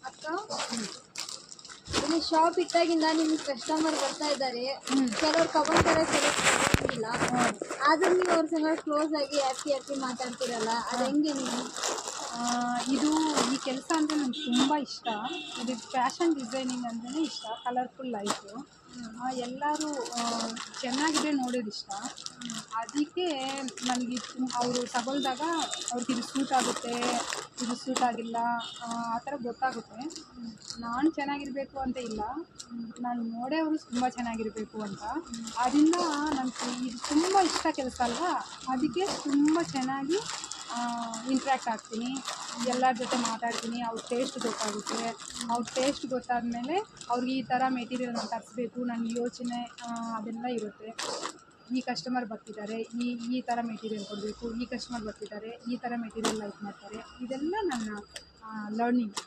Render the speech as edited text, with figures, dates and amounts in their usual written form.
ಅಕ್ಕ, ಇಲ್ಲಿ ಶಾಪ್ ಇಟ್ಟಾಗಿಂದ ನಿಮ್ಗೆ ಕಸ್ಟಮರ್ ಬರ್ತಾ ಇದ್ದಾರೆ. ಕೆಲವ್ರು ತಗೊಂತಾರೆ, ಕೆಲವ್ರು ತಗೊಂಡಿಲ್ಲ. ಆದ್ರೂ ನೀವು ಅವ್ರ ಸಂಗ ಕ್ಲೋಸ್ ಆಗಿ ಹ್ಯಾಪಿ ಮಾತಾಡ್ತಿರಲ್ಲ, ಅದು ಹೆಂಗೆ ನೀವು? ಇದು ಈ ಕೆಲಸ ಅಂದರೆ ನಂಗೆ ತುಂಬ ಇಷ್ಟ. ಇದು ಫ್ಯಾಷನ್ ಡಿಸೈನಿಂಗ್ ಅಂದ್ರೆ ಇಷ್ಟ. ಕಲರ್ಫುಲ್ ಲೈಫು ಎಲ್ಲರೂ ಚೆನ್ನಾಗಿದೆ ನೋಡೋದು ಇಷ್ಟ. ಅದಕ್ಕೆ ನನಗೆ ಅವರು ತಗೊಳ್ದಾಗ ಅವ್ರಿಗೆ ಇದು ಸೂಟ್ ಆಗುತ್ತೆ, ಇದು ಸೂಟ್ ಆಗಿಲ್ಲ, ಆ ಥರ ಗೊತ್ತಾಗುತ್ತೆ. ನಾನು ಚೆನ್ನಾಗಿರಬೇಕು ಅಂತ ಇಲ್ಲ, ನಾನು ನೋಡೋರು ತುಂಬ ಚೆನ್ನಾಗಿರಬೇಕು ಅಂತ. ಅದರಿಂದ ನನಗೆ ಇದು ತುಂಬ ಇಷ್ಟ ಕೆಲಸ ಅಲ್ವಾ, ಅದಕ್ಕೆ ತುಂಬ ಚೆನ್ನಾಗಿ ಇಂಟ್ರ್ಯಾಕ್ಟ್ ಆಗ್ತೀನಿ, ಎಲ್ಲರ ಜೊತೆ ಮಾತಾಡ್ತೀನಿ. ಅವ್ರ ಟೇಸ್ಟ್ ಗೊತ್ತಾಗುತ್ತೆ. ಅವ್ರ ಟೇಸ್ಟ್ ಗೊತ್ತಾದಮೇಲೆ ಅವ್ರಿಗೆ ಈ ಥರ ಮೆಟೀರಿಯಲ್ ನಾನು ತರಿಸ್ಬೇಕು, ನನ್ನ ಯೋಚನೆ ಅದೆಲ್ಲ ಇರುತ್ತೆ. ಈ ಕಸ್ಟಮರ್ ಬರ್ತಿದ್ದಾರೆ, ಈ ಥರ ಮೆಟೀರಿಯಲ್ ಕೊಡಬೇಕು, ಈ ಕಸ್ಟಮರ್ ಬರ್ತಿದ್ದಾರೆ, ಈ ಥರ ಮೆಟೀರಿಯಲ್ ಲೈಕ್ ಮಾಡ್ತಾರೆ. ಇದೆಲ್ಲ ನನ್ನ ಲರ್ನಿಂಗ್.